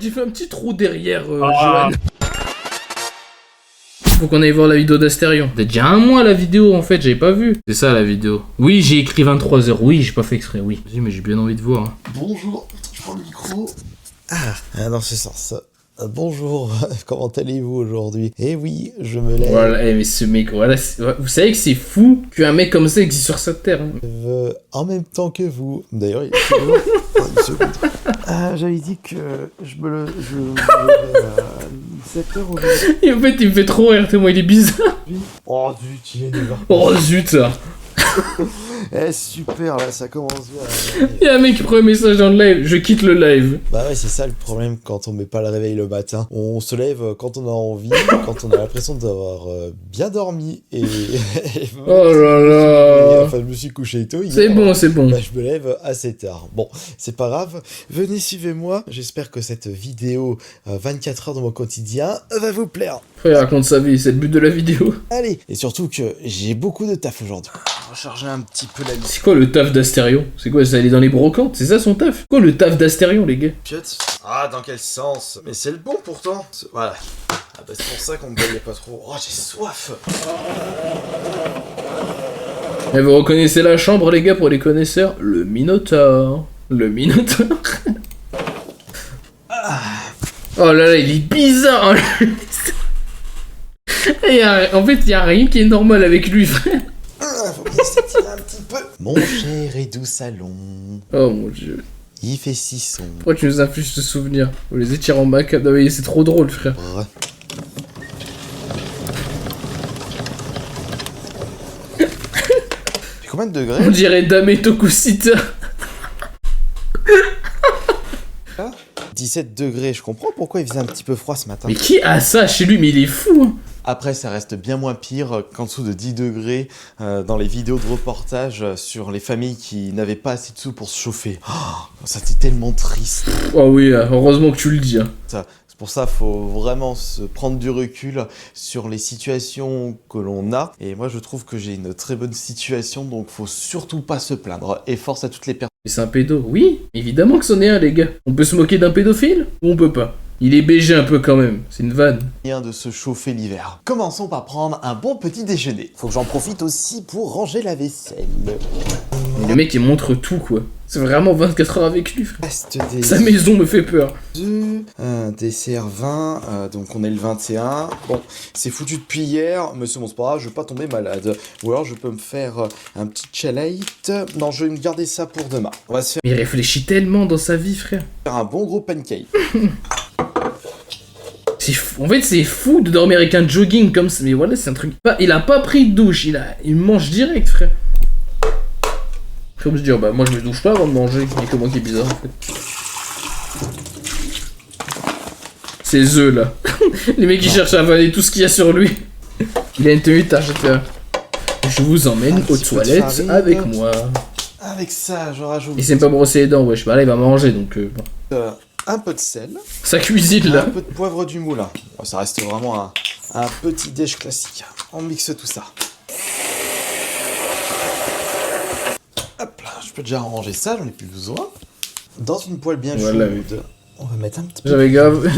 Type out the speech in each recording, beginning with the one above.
j'ai fait un petit trou derrière Johan. Faut qu'on aille voir la vidéo d'Astérion. T'as déjà un mois la vidéo en fait, j'avais pas vu. C'est ça la vidéo. Oui, j'ai écrit 23h, oui, j'ai pas fait exprès, oui. Vas-y, mais j'ai bien envie de voir. Hein. Bonjour, je prends le micro. Ah non, c'est ça. Bonjour, comment allez-vous aujourd'hui? Eh oui, je me lève. Voilà, mais ce mec, voilà, vous savez que c'est fou qu'un mec comme ça existe sur cette terre. Hein. En même temps que vous. D'ailleurs, il une seconde. J'avais dit que je me levais à 7h aujourd'hui. Et en fait, il me fait trop rire, tellement il est bizarre. Oh zut, il est 9h. Oh zut. Eh super, là, ça commence bien. Il y a un mec qui prend un message dans le live, je quitte le live. Bah ouais, c'est ça le problème quand on met pas le réveil le matin. On se lève quand on a envie, quand on a l'impression d'avoir bien dormi et... Oh là là. Enfin, je me suis couché tôt hier. C'est bon, c'est bon. Bah, je me lève assez tard. Bon, c'est pas grave. Venez, suivez-moi. J'espère que cette vidéo 24 heures de mon quotidien va vous plaire. Frère, raconte sa vie, c'est le but de la vidéo. Allez. Et surtout que j'ai beaucoup de taf aujourd'hui. Recharger un petit peu la liste. C'est quoi le taf d'Astérion? C'est quoi, ça aller dans les brocantes? C'est ça son taf? Quoi le taf d'Astérion, les gars? Piotte. Ah, dans quel sens? Mais c'est le bon pourtant. Voilà. Ah bah c'est pour ça qu'on me voyait pas trop. Oh, j'ai soif. Et vous reconnaissez la chambre, les gars, pour les connaisseurs? Le Minotaure. Le Minotaure. Oh là là, il est bizarre. Hein. En fait, il y a rien qui est normal avec lui, frère. Faut bien s'étirer un petit peu. Mon cher et doux salon. Oh mon dieu. Il fait 6 sons. Pourquoi tu nous infliges ce souvenir? Vous les étirez en macabre. Non mais c'est trop drôle, frère. Combien de degrés? On dirait Dame Tokusita. 17 degrés, je comprends pourquoi il faisait un petit peu froid ce matin. Mais qui a ça chez lui? Mais il est fou, hein. Après, ça reste bien moins pire qu'en dessous de 10 degrés dans les vidéos de reportage sur les familles qui n'avaient pas assez de sous pour se chauffer. Oh, ça c'était tellement triste. Oh oui, heureusement que tu le dis. Hein. C'est pour ça qu'il faut vraiment se prendre du recul sur les situations que l'on a. Et moi, je trouve que j'ai une très bonne situation, donc faut surtout pas se plaindre. Et force à toutes les personnes. Mais c'est un pédo? Oui, évidemment que c'en est un, les gars. On peut se moquer d'un pédophile? Ou on peut pas? Il est BG un peu quand même, c'est une vanne. De se chauffer l'hiver. Commençons par prendre un bon petit déjeuner. Faut que j'en profite aussi pour ranger la vaisselle. Le mec il montre tout quoi. C'est vraiment 24 heures avec lui, frère. Des Sa maison me fait peur. un dessert 20, donc on est le 21. Bon, c'est foutu depuis hier, mais c'est bon, c'est pas grave, je vais pas tomber malade. Ou alors je peux me faire un petit chalight. Non, je vais me garder ça pour demain. On va se Mais il réfléchit tellement dans sa vie, frère. faire un bon gros pancake. En fait, c'est fou de dormir avec un jogging comme ça. Mais voilà, c'est un truc. Il a pas pris de douche, il mange direct, frère. Comme se dire, bah moi je me douche pas avant de manger. Mais comment qui est bizarre en fait. Ces œufs là. Les mecs qui cherchent à avaler tout ce qu'il y a sur lui. Il a une tenue tâche. Je vous emmène aux toilettes avec moi. Avec ça, je rajoute. Il sait pas brosser les dents, wesh. Bah là, il va manger donc. Bon. Un peu de sel. Sa cuisine là. Un peu de poivre du moulin. Bon, ça reste vraiment un petit déj classique. On mixe tout ça. Hop là, je peux déjà ranger ça, j'en ai plus besoin. Dans une poêle bien voilà, chaude, oui. on va mettre un petit peu... J'avais grave...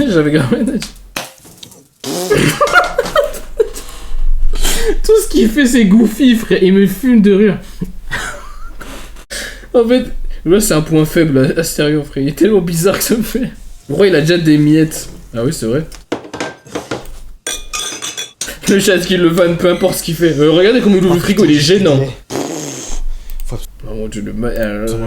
Tout ce qu'il fait, c'est Goofy, frère. Il me fume de rire. En fait, là, c'est un point faible, à sérieux, frère. Il est tellement bizarre que ça me fait. Pourquoi il a déjà des miettes? Ah oui, c'est vrai. Le chat qui le vanne, peu importe ce qu'il fait. Regardez comment il ouvre le frigo, il est gênant. Oh mon dieu,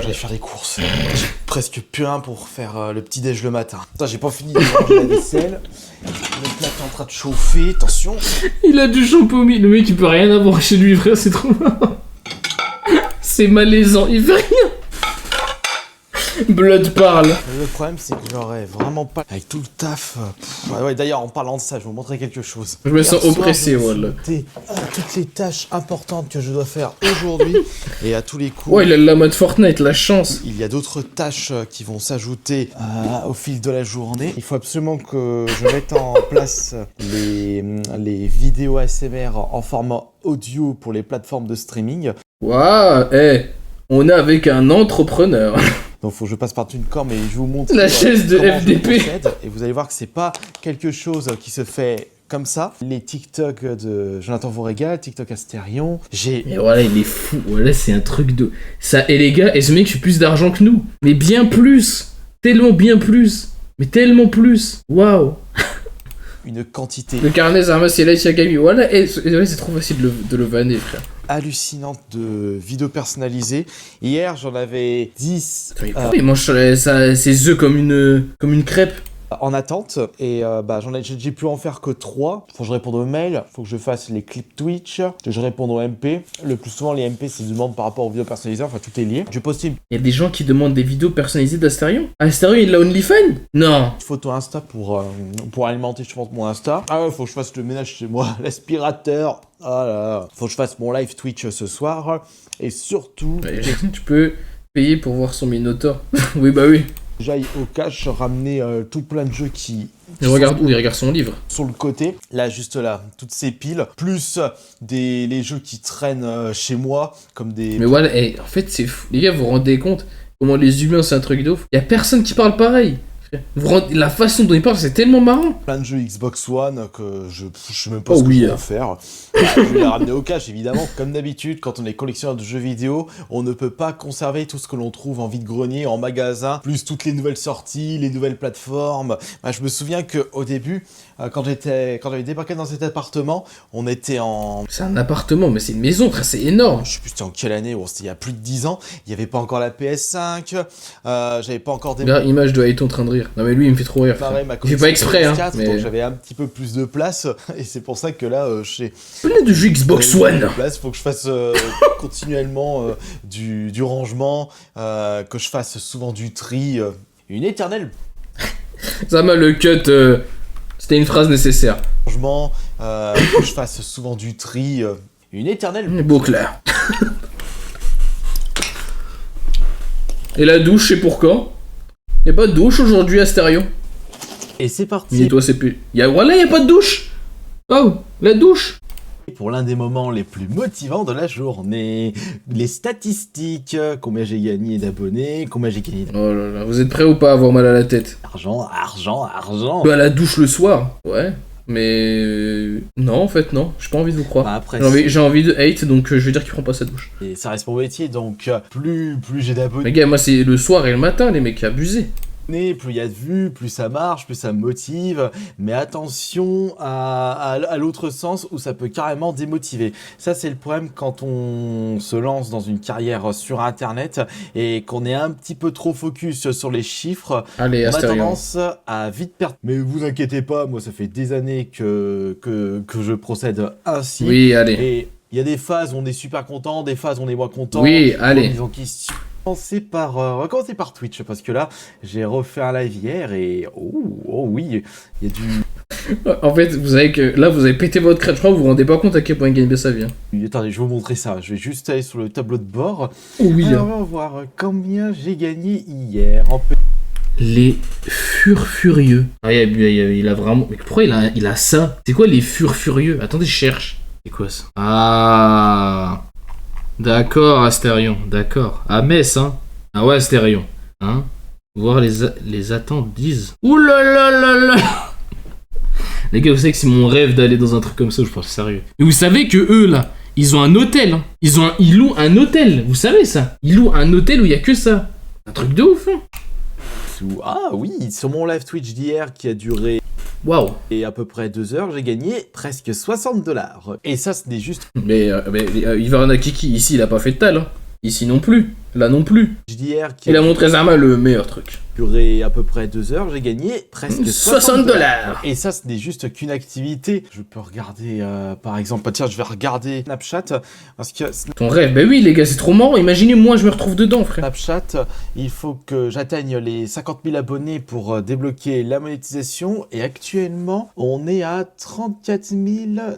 j'allais faire des courses. J'ai presque plus un pour faire le petit déj le matin. Putain, j'ai pas fini de ranger la vaisselle. Le plat est en train de chauffer, attention. Il a du shampoing. Le mec, il peut rien avoir chez lui, frère, c'est trop marrant. C'est malaisant, il fait rien. Blood parle. Le problème, c'est que j'aurais vraiment pas... Avec tout le taf... Ouais, d'ailleurs, en parlant de ça, je vais vous montrer quelque chose. Je me sens oppressé, voilà. Toutes les tâches importantes que je dois faire aujourd'hui, et à tous les coups... Ouais, il a la mode Fortnite, la chance. Il y a d'autres tâches qui vont s'ajouter au fil de la journée. Il faut absolument que je mette en place les vidéos ASMR en format audio pour les plateformes de streaming. Waouh, on est avec un entrepreneur. Donc faut que je passe par une corde, mais je vais vous montrer La chaise de comment je FDP. procède. Et vous allez voir que c'est pas quelque chose qui se fait comme ça. Les TikTok de Jonathan Vaurégal, TikTok Astérion, Mais voilà, il est fou. Voilà, c'est un truc de... Ça, et les gars, et ce mec fait plus d'argent que nous. Mais bien plus. Tellement bien plus. Mais tellement plus. Waouh. une quantité Le carnet Zama, c'est là, Yagami. Voilà, et ouais, c'est trop facile de le vanner, frère. hallucinante de vidéos personnalisées. Hier, j'en avais 10 Il mange ses œufs comme une crêpe. en attente et j'ai pu en faire que 3. Faut que je réponde aux mails, faut que je fasse les clips Twitch, que je réponde aux MP. Le plus souvent, les MP, c'est des demandes par rapport aux vidéos personnalisées, enfin tout est lié. Je postais une Il y a des gens qui demandent des vidéos personnalisées d'Astérion. Astérion, il a OnlyFans? Non. photo Insta pour alimenter, je pense, mon Insta. Ah ouais, faut que je fasse le ménage chez moi, l'aspirateur. Ah là là. Faut que je fasse mon live Twitch ce soir. Et surtout, Ouais, tu peux payer pour voir son Minotaur. Oui, bah oui. j'aille au cash ramener tout plein de jeux qui Il regarde où? Il regarde son livre. sur le côté, là juste là, toutes ces piles, plus les jeux qui traînent chez moi, comme des... Mais voilà, en fait, c'est fou. Les gars, vous vous rendez compte comment les humains, c'est un truc de ouf? Y a personne qui parle pareil. La façon dont ils parlent, c'est tellement marrant. Plein de jeux Xbox One que je sais même pas Oh ce que oui, je vais en faire. Je vais les ramener au cash, évidemment. Comme d'habitude, quand on est collectionneur de jeux vidéo, on ne peut pas conserver tout ce que l'on trouve en vide-grenier, en magasin, plus toutes les nouvelles sorties, les nouvelles plateformes. Bah, je me souviens qu'au début, quand j'avais débarqué dans cet appartement, on était en... C'est un appartement, mais c'est une maison, frère, c'est énorme. Je sais plus c'était en quelle année, c'était il y a plus de 10 ans, il n'y avait pas encore la PS5, j'avais pas encore des... Regarde, image de Hayton en train de rire. Non mais lui, il me fait trop rire. frère. Pareil, ma Il fait pas exprès, hein. PS4, Mais... donc j'avais un petit peu plus de place, et c'est pour ça que là, j'ai... Plein de jeux Xbox One. Place, faut que je fasse continuellement du rangement, que je fasse souvent du tri, une éternelle Zama, le cut, c'était une phrase nécessaire. rangement, que je fasse souvent du tri, une éternelle... Beau clair. Et la douche, c'est pour quand? Y'a pas de douche aujourd'hui à Astérion. Et c'est parti Mais toi, c'est plus. Voilà, y a pas de douche. Oh, la douche. pour l'un des moments les plus motivants de la journée. Les statistiques, combien j'ai gagné d'abonnés, combien j'ai gagné Oh là là, vous êtes prêts ou pas à avoir mal à la tête? d'argent, argent. À la douche le soir. Ouais. Mais non, en fait, non. J'ai pas envie de vous croire. Bah, après, J'ai envie de hate, donc je vais dire qu'il prend pas sa douche. et ça reste mon métier, donc plus j'ai Mais d'abonnés, gars, moi, c'est le soir et le matin, les mecs, abusés. plus il y a de vues, plus ça marche, plus ça me motive. Mais attention à l'autre sens où ça peut carrément démotiver. Ça, c'est le problème quand on se lance dans une carrière sur Internet et qu'on est un petit peu trop focus sur les chiffres. Allez, On a Astérion. tendance à vite perdre. Mais vous inquiétez pas, moi ça fait des années que je procède ainsi. Oui, allez. Et il y a des phases où on est super content, des phases où on est moins content. Oui, allez. Remise en question. On va commencer par Twitch parce que là j'ai refait un live hier et oh oui, il y a En fait, vous savez que là, vous avez pété votre crête. Je crois que vous vous rendez pas compte à quel point il gagne bien sa vie. Hein. Attendez, je vais vous montrer ça. Je vais juste aller sur le tableau de bord. Oh oui. Alors, on va voir combien j'ai gagné hier. Les furieux. Ah, il a vraiment. Mais pourquoi il a ça? C'est quoi les furieux? Attendez, je cherche. C'est quoi ça? Ah. D'accord, Astérion. D'accord. À Metz, hein. Ah ouais, Astérion. Hein. Voir les attentes disent. Ouh là là là là. Les gars, vous savez que c'est mon rêve d'aller dans un truc comme ça, je pense sérieux. Et vous savez que eux, là, ils ont un hôtel. Hein. Ils louent un hôtel. Vous savez ça? Ils louent un hôtel où il y a que ça. Un truc de ouf, hein. Ah oui, sur mon live Twitch d'hier qui a duré Waouh. à peu près 2 heures, j'ai gagné presque $60. Et ça, ce n'est juste Mais Ivan Kiki, ici, il a pas fait de tal. Hein. Ici non plus. Là non plus. d'hier qui Il a montré Zama le meilleur truc. duré à peu près 2 heures, j'ai gagné presque $60. Et ça, ce n'est juste qu'une activité. Je peux regarder, par exemple, tiens, je vais regarder Snapchat, parce que Ton rêve, bah oui les gars, c'est trop marrant. Imaginez moi, je me retrouve dedans, frère. Snapchat, il faut que j'atteigne les 50 000 abonnés pour débloquer la monétisation. Et actuellement, on est à 34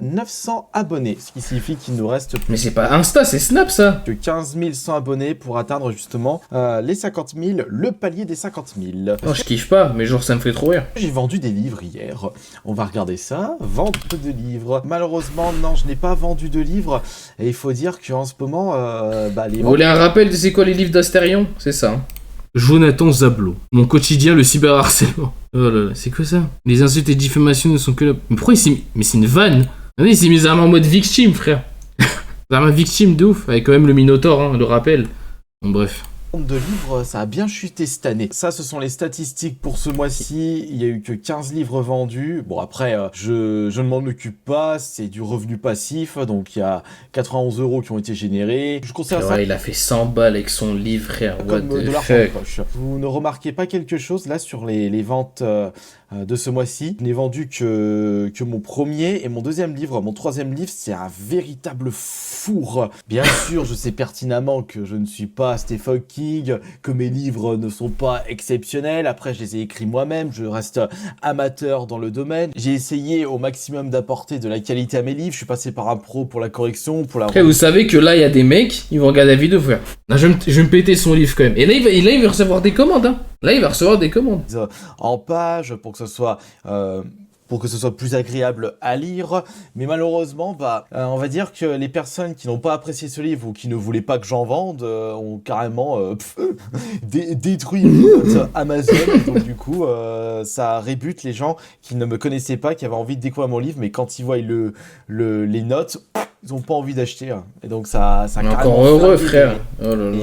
900 abonnés, ce qui signifie qu'il nous reste Mais c'est pas Insta, c'est Snap ça. que 15 100 abonnés pour atteindre justement les 50 000, le palier des 50 000. Non, je kiffe pas, mais genre ça me fait trop rire. J'ai vendu des livres hier. On va regarder ça. Vente de livres. Malheureusement, non, je n'ai pas vendu de livres. Et il faut dire qu'en ce moment, les Vous voulez un rappel de c'est quoi les livres d'Astérion? C'est ça. Hein. Jonathan Zablot. Mon quotidien, le cyberharcèlement. Oh là là, c'est quoi ça? Les insultes et diffamations ne sont que là. Mais pourquoi il s'est mis... Mais c'est une vanne. Ah oui, il s'est mis en mode victime, frère. Vraiment victime de ouf. Avec quand même le Minotaur, hein, le rappel. Bon, bref. De livres, ça a bien chuté cette année. Ça, ce sont les statistiques pour ce mois-ci. Il y a eu que 15 livres vendus. Bon, après, je ne m'en occupe pas. C'est du revenu passif. Donc, il y a 91 € qui ont été générés. Je considère ça Il a fait 100 balles avec son livre, frère. comme de l'argent de poche. Vous ne remarquez pas quelque chose là sur les ventes de ce mois-ci? Je n'ai vendu que mon premier et mon deuxième livre. Mon troisième livre, c'est un véritable four. Bien sûr, je sais pertinemment que je ne suis pas Stephen King, que mes livres ne sont pas exceptionnels. Après, je les ai écrits moi-même. Je reste amateur dans le domaine. J'ai essayé au maximum d'apporter de la qualité à mes livres. Je suis passé par un pro pour la correction, pour la... Après, vous savez que là, il y a des mecs, ils vont regarder la vidéo, frère. Là, je vais me péter son livre quand même. Et là, il va recevoir des commandes, hein. Là, il va recevoir des commandes. En page, pour que ce soit plus agréable à lire. Mais malheureusement, on va dire que les personnes qui n'ont pas apprécié ce livre ou qui ne voulaient pas que j'en vende ont carrément détruit notre Amazon. Donc du coup, ça rébute les gens qui ne me connaissaient pas, qui avaient envie de découvrir mon livre, mais quand ils voient les notes... Ils n'ont pas envie d'acheter. Hein. Et donc ça encore heureux, frère. Oh là là.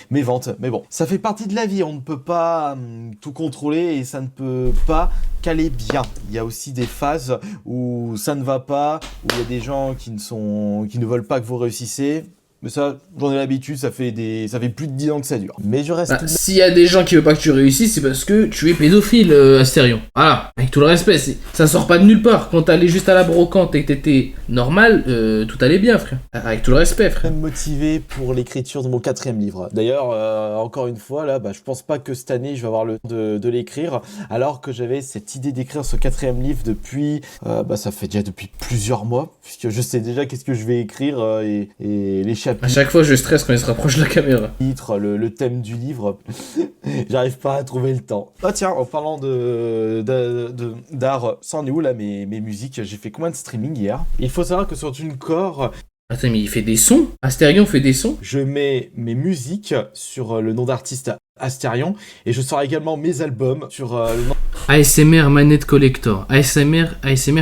Mes ventes. Mais bon, ça fait partie de la vie. On ne peut pas tout contrôler et ça ne peut pas qu'aller bien. Il y a aussi des phases où ça ne va pas, où il y a des gens qui ne veulent pas que vous réussissez. Mais ça, j'en ai l'habitude, ça fait plus de 10 ans que ça dure. Mais je reste... S'il y a des gens qui veulent pas que tu réussisses, c'est parce que tu es pédophile, Astérion. Voilà, avec tout le respect, ça sort pas de nulle part. Quand t'allais juste à la brocante et que t'étais normal, tout allait bien, frère. Avec tout le respect, frère. Je suis motivé pour l'écriture de mon 4e livre. D'ailleurs, encore une fois, là, je pense pas que cette année, je vais avoir le temps de l'écrire, alors que j'avais cette idée d'écrire ce 4e livre depuis... ça fait déjà depuis plusieurs mois, puisque je sais déjà qu'est-ce que je vais écrire et les chapitres. À chaque fois, je stresse quand il se rapproche de la caméra. Le thème du livre, j'arrive pas à trouver le temps. Ah tiens, en parlant d'art, ça en est où là mes musiques? J'ai fait combien de streaming hier? Il faut savoir que sur TuneCore... Attends, mais il fait des sons? Astérion fait des sons? Je mets mes musiques sur le nom d'artiste Astérion et je sors également mes albums sur le nom... ASMR manette collector, ASMR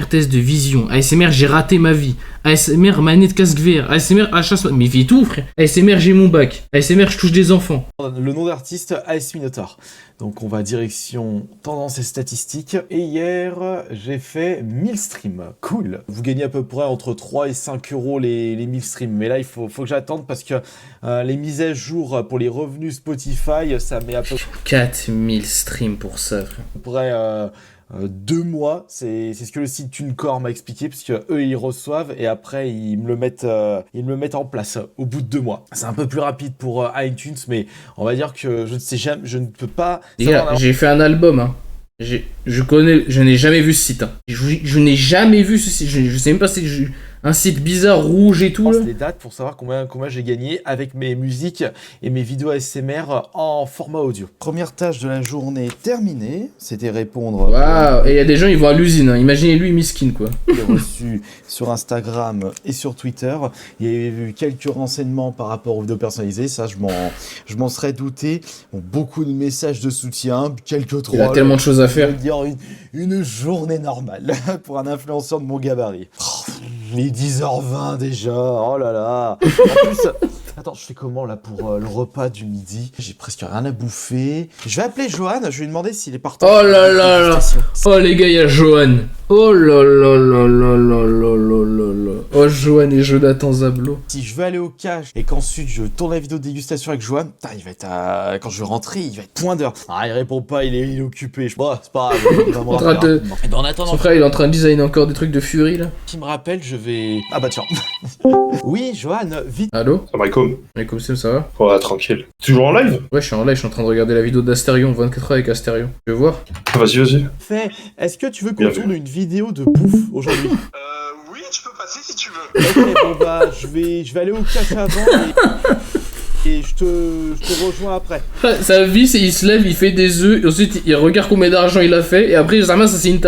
test de vision, ASMR j'ai raté ma vie, ASMR manette casque VR, ASMR chasse... Mais il fait tout, frère. ASMR j'ai mon bac, ASMR je touche des enfants. Le nom d'artiste AS Minotaur. Donc on va direction tendance et statistiques. Et hier, j'ai fait 1000 streams. Cool. Vous gagnez à peu près entre 3 et 5 € les 1000 streams. Mais là, il faut que j'attende parce que les mises à jour pour les revenus Spotify, ça met à peu près... 4000 streams pour ça, frère. À peu près 2 mois. C'est ce que le site TuneCore m'a expliqué, parce que eux ils reçoivent et après ils me le mettent en place au bout de 2 mois. C'est un peu plus rapide pour iTunes, mais on va dire que je ne sais jamais, je ne peux pas... Les gars, j'ai fait un album, hein. Je n'ai jamais vu ce site. Hein. Je n'ai jamais vu ce site. Je sais même pas si c'est un site bizarre rouge et tout. Je pense les dates pour savoir combien j'ai gagné avec mes musiques et mes vidéos ASMR en format audio. Première tâche de la journée terminée, c'était répondre. Waouh, et il y a des gens, ils vont à l'usine. Hein. Imaginez-lui, miskin, quoi. J'ai reçu sur Instagram et sur Twitter. Il y avait eu quelques renseignements par rapport aux vidéos personnalisées. Ça, je m'en serais douté. Bon, beaucoup de messages de soutien, quelques trolls. Il y a tellement de choses à faire. Je veux dire, une journée normale pour un influenceur de mon gabarit. Les 10h20 déjà, oh là là. En plus, attends, je fais comment là pour le repas du midi? J'ai presque rien à bouffer. Je vais appeler Johan, je vais lui demander s'il est partant. Oh là là là. Oh les gars, il y a Johan. Oh là là là là là là là là là. Oh Johan et Jonathan Zablot. Si je vais aller au cash et qu'ensuite je tourne la vidéo de dégustation avec Johan, il va être quand je vais rentrer, il va être point d'heure. Ah, il répond pas, il est occupé. Bon, c'est pas grave, il va me rappeler. En attendant, son frère, il est en train de designer encore des trucs de Fury là. Qui me rappelle, je vais... Ah bah tiens. Oui, Johan, vite. Allô? Salam alaikum. Alaikum salam, ça va? Ouais, tranquille. Toujours en live? Ouais, je suis en live, je suis en train de regarder la vidéo d'Astérion, 24 heures avec Astérion. Tu veux voir? Vas-y. Est-ce que tu veux qu'on tourne une vidéo de bouffe aujourd'hui? Oui, tu peux passer si tu veux. Ok, bon bah, je vais aller au café avant et je te rejoins après. Sa vie, c'est il se lève, il fait des œufs, et ensuite il regarde combien d'argent il a fait, et après, ça c'est une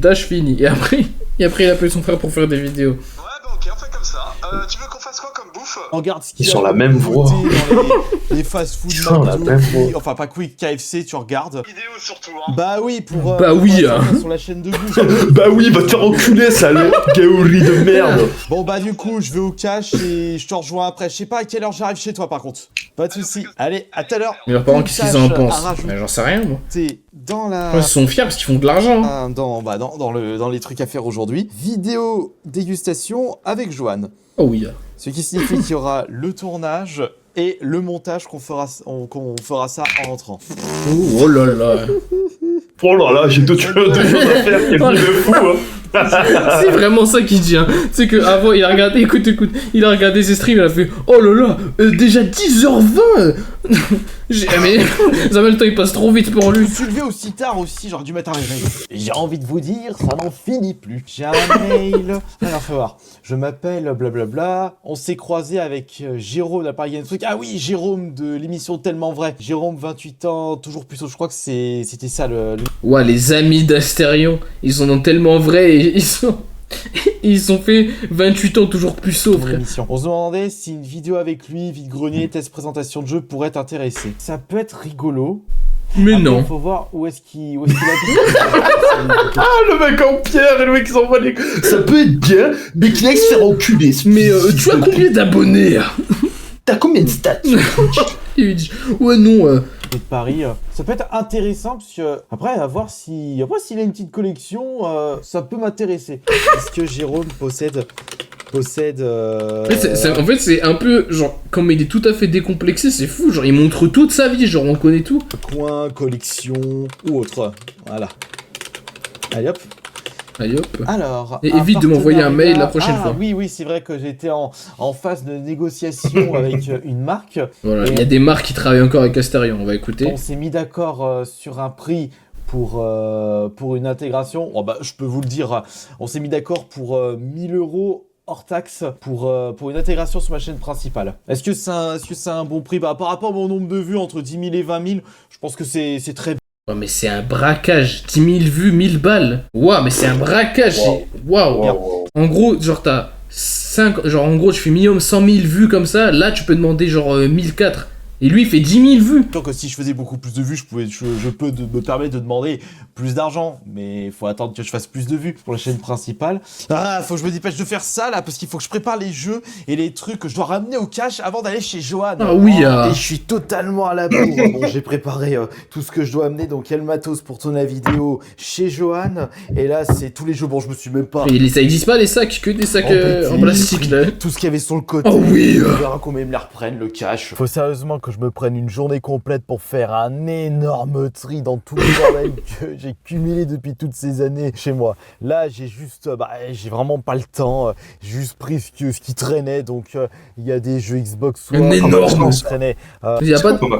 tâche finie. Et après, il appelle son frère pour faire des vidéos. Ouais, bah ok, on fait comme ça. Tu veux qu'on fasse quoi comme bouffe? bouffe. Regarde ce qu'il Ils y a sont la de même nouveauté voix. dans les fast-food Ils sont la McDo, même voix. enfin pas Quick, KFC, tu regardes. Vidéo surtout, hein. Bah oui, pour Bah oui, pour être hein. sur la chaîne de bouffe. Bah oui, va te faire enculer, sale gaouri de merde. Bon bah du coup, je vais au cash et je te rejoins après. Je sais pas à quelle heure j'arrive chez toi par contre. Pas de soucis. Allez, à tout à l'heure. Mais leurs parents, Une qu'est-ce qu'ils en tâche pensent? à rajouter Bah, j'en sais rien, moi. dans la... Ouais, ils sont fiers parce qu'ils font de l'argent. Hein. dans les trucs à faire aujourd'hui. Vidéo dégustation avec Johan. Oh oui. Ce qui signifie qu'il y aura le tournage et le montage qu'on fera ça en rentrant. Oh là là. Oh là là, j'ai d'autres choses à faire, quel truc de fou, hein. C'est vraiment ça qu'il dit. Hein. Tu sais qu'avant, il a regardé, écoute, il a regardé ses streams, il a fait oh là là, déjà 10h20. Mais ça le temps, il passe trop vite pour Je lui. me suis levé aussi tard aussi, j'aurais dû mettre un réveil. J'ai envie de vous dire, ça n'en finit plus. J'ai un mail. Alors, faut voir. Je m'appelle blablabla. On s'est croisé avec Jérôme, là, pareil, il y a un truc. Ah oui, Jérôme de l'émission Tellement Vrai. Jérôme, 28 ans, toujours plus haut. Je crois que c'était ça le... Ouais, les amis d'Astérion, ils sont tellement vrais et ils sont fait 28 ans toujours plus sauts, mon frère. émission. On se demandait si une vidéo avec lui, vide-grenier, test présentation de jeu pourrait t'intéresser. Ça peut être rigolo. Mais Après, non. faut voir où est-ce qu'il habite. Ah, le mec en pierre et le mec qui s'envoie les... Ça peut être bien, mais qu'il aille se faire enculer. Mais tu as combien d'abonnés? T'as combien de stats? Il lui dit ouais non. de Paris. Ça peut être intéressant parce que après à voir si s'il a une petite collection, ça peut m'intéresser. Est-ce que Jérôme possède En fait, c'est un peu genre comme il est tout à fait décomplexé, c'est fou. Genre il montre toute sa vie, genre on connaît tout. coin, collection ou autre. Voilà. Allez hop. Allez hop. Alors. Et évite de m'envoyer un mail la prochaine fois. Oui, c'est vrai que j'étais en phase de négociation avec une marque. Voilà, il y a des marques qui travaillent encore avec Astérion, on va écouter. On s'est mis d'accord sur un prix pour une intégration. Oh, bah, je peux vous le dire, on s'est mis d'accord pour 1000 € hors taxe pour une intégration sur ma chaîne principale. Est-ce que c'est un bon prix? Bah, par rapport à mon nombre de vues, entre 10 000 et 20 000, je pense que c'est très bien. Oh, mais c'est un braquage. 10 000 vues, 1000 balles. Waouh, mais c'est un braquage. Waouh. En gros, genre t'as 5... Genre en gros, tu fais minimum 100 000 vues comme ça. Là, tu peux demander genre 1004. Et lui, il fait 10 000 vues. Donc si je faisais beaucoup plus de vues, je peux me permettre de demander plus d'argent. Mais il faut attendre que je fasse plus de vues pour la chaîne principale. Ah, faut que je me dépêche de faire ça là, parce qu'il faut que je prépare les jeux et les trucs que je dois ramener au cash avant d'aller chez Johan. Ah oui, Et je suis totalement à la bourre. Bon, j'ai préparé tout ce que je dois amener, donc il y a le matos pour tourner la vidéo chez Johan. Et là, c'est tous les jeux. Bon, je me suis même pas... Mais ça existe pas les sacs, que des sacs en plastique là. Tout ce qu'il y avait sur le côté. Oh oui. On verra combien ils me les reprennent, le cash. Faut sérieusement que je me prenne une journée complète pour faire un énorme tri dans tout le bordel que j'ai cumulé depuis toutes ces années chez moi. Là, j'ai vraiment pas le temps. J'ai juste pris ce qui traînait. Donc, il y a des jeux Xbox One. Énorme. Qui traînaient. Mais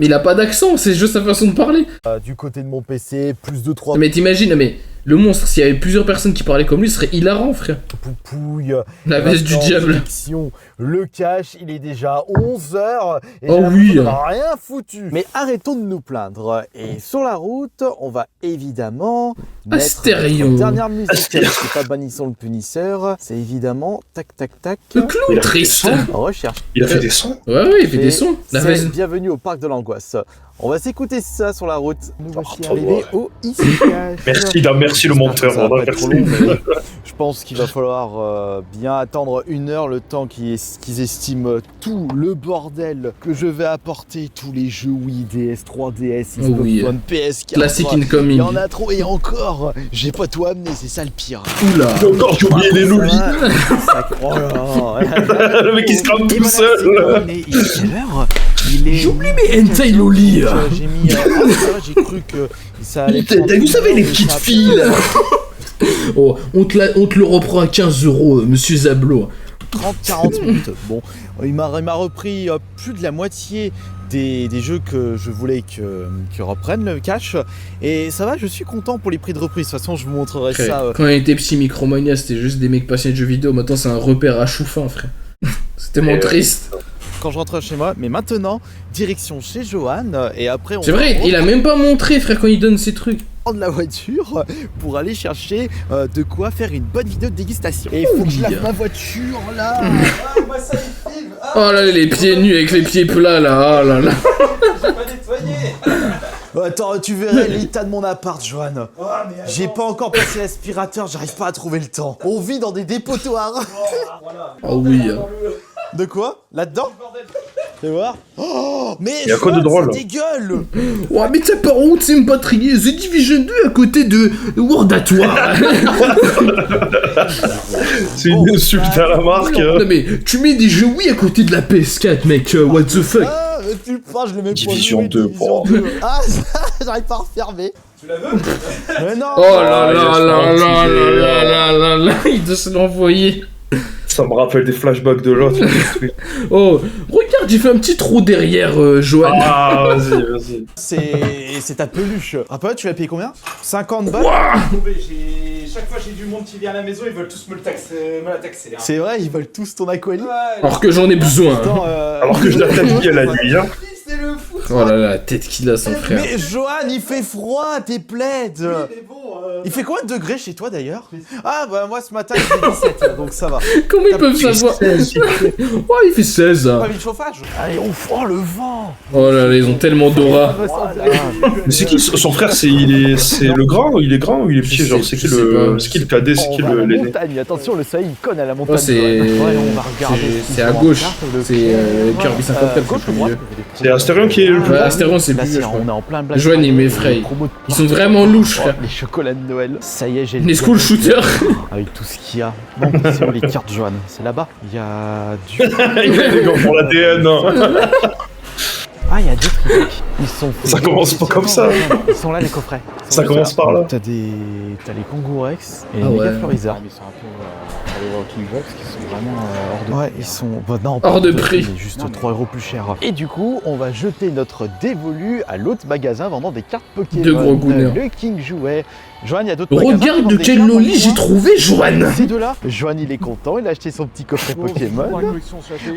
il a pas d'accent, c'est juste sa façon de parler. Du côté de mon PC, plus de 3 Mais t'imagines, mais le monstre, s'il y avait plusieurs personnes qui parlaient comme lui, ce serait hilarant, frère. poupouilles. La veste du diable. Le cash, il est déjà 11h. Et Oh oui. on n'a rien foutu. Mais arrêtons de nous plaindre. Et sur la route, on va évidemment mettre Astérion. notre dernière musique. C'est pas bannissons le punisseur. C'est évidemment tac tac tac. Le clown triste. Recherche. Il a fait des sons. Ouais, il fait des sons. La C'est veste. bienvenue au parc de l'angoisse. On va s'écouter ça sur la route. Nous voici Oh, arrivés ouais. au Isekai. Merci le monteur. Ça va pas être Merci. trop long, mais je pense qu'il va falloir bien attendre 1 heure, le temps qu'ils estiment tout le bordel que je vais apporter, tous les jeux Wii, DS, 3DS, Xbox oui. One, PS4. Classique Il incoming. y en a trop et encore, j'ai pas tout amené, c'est ça le pire. Oula. Encore, j'ai oublié les lolis. Oh là. Le mec qui se crame Et tout voilà, seul. c'est terminé. Il est quelle heure? Il est... J'oublie mes hentai loli. J'ai mis... j'ai cru que ça allait... Vous savez, les petites filles, là. Oh, on te le reprend à 15 €, monsieur Zablo. 30-40 minutes. Bon, il m'a repris plus de la moitié des jeux que je voulais que reprennent le cash. Et ça va, je suis content pour les prix de reprise. De toute façon, je vous montrerai Frère, ça. quand on était petit, Micromania, c'était juste des mecs passionnés de jeux vidéo. Maintenant, c'est un repère à chou fin, frère. C'est tellement triste. Quand je rentrerai chez moi. Mais maintenant, direction chez Johan. Et après, on C'est vrai, il a même pas montré, frère, quand il donne ses trucs. de la voiture pour aller chercher de quoi faire une bonne vidéo de dégustation. Et il faut que je lave ma voiture là. Moi ça il filme. Oh là, les pieds nus avec les pieds plats là, oh là là. J'ai pas nettoyé. Attends, tu verrais l'état de mon appart, Johan. J'ai pas encore passé l'aspirateur, j'arrive pas à trouver le temps. On vit dans des dépotoirs. Oh oui. De quoi? Là-dedans? Fais voir. Oh, mais y a quoi de drôle? ça dégueule. Ouais, mais t'as pas honte, c'est pas trier The Division 2 à côté de World at War. C'est une insulte à la marque. Non mais, tu mets des jeux Wii à côté de la PS4, mec, what the fuck. Ah, mais putain, je le mets Division pour jouer, 2, Division 2. Ah, j'arrive pas à refermer. Tu la veux? Mais non. Oh là il là reste là un là petit là jeu, là là là là, il doit se l'envoyer. Ça me rappelle des flashbacks de l'autre. Oh, regarde, j'ai fait un petit trou derrière, Johan. Ah, vas-y. C'est ta peluche. Ah, pas, tu l'as payé combien? 50 balles? Chaque fois j'ai du monde qui vient à la maison, ils veulent tous me la taxer. Hein. C'est vrai, ils veulent tous ton aqualie. Alors que j'en ai besoin. Attends, Alors que je la tape à la nuit, hein. C'est le fou. Oh là là, la tête qu'il a, son frère. Mais Johan, il fait froid, t'es plaide. Mais bon, Il fait combien de degrés chez toi d'ailleurs? Ah bah moi ce matin il fait 17, donc ça va. Comment ils peuvent savoir? Oh, il fait 16. Pas mis le chauffage. Allez, on oh le vent. Oh là là, ils ont tellement d'aura. Mais c'est qui son frère? C'est le grand? Il est grand ou il est petit? Je Genre, sais- c'est qui je sais pas. c'est qui le cadet? C'est qui On va à la l'aîné? montagne, attention, le soleil il conne à la montagne. Oh, c'est. Ouais, on va regarder. C'est à gauche. C'est Kirby 54, gauche c'est ou plus droite? vieux. C'est Astérion qui est le plus Ouais, grand? Astérion, c'est Là, plus vieux, je on crois. est en plein Black Joanne, il Friday, m'effraie. promo de Ils sont vraiment louches, frère. les chocolats de Noël. Ça y est, j'ai le Les school shooters. avec tout ce qu'il y a. Bon, c'est où les cartes Joanne? C'est là-bas. Il y a du. Il a des gants pour l'ADN. Ah, il y a des trucs. Ils sont. Ça commence pas comme ça. Ils sont là les coffrets. Ils sont Ça là. commence par là. T'as les Kangourex et Ah les ouais. méga Florizards. Ils sont un peu les Walking Box qui sont vraiment hors de Ouais, prix, ils hein. sont. Bah, non, Hors de pas prix. Il est juste Non, mais- 3 € plus cher. Et du coup, on va jeter notre dévolu à l'autre magasin vendant des cartes Pokémon. De gros gounards. Le King Jouet. Joanne, il y a d'autres magasins qui Regarde vendent de des quel cartes loli Pokémon. j'ai trouvé, Joanne. Ces deux-là. Joanne, il est content, il a acheté son petit coffret Pokémon.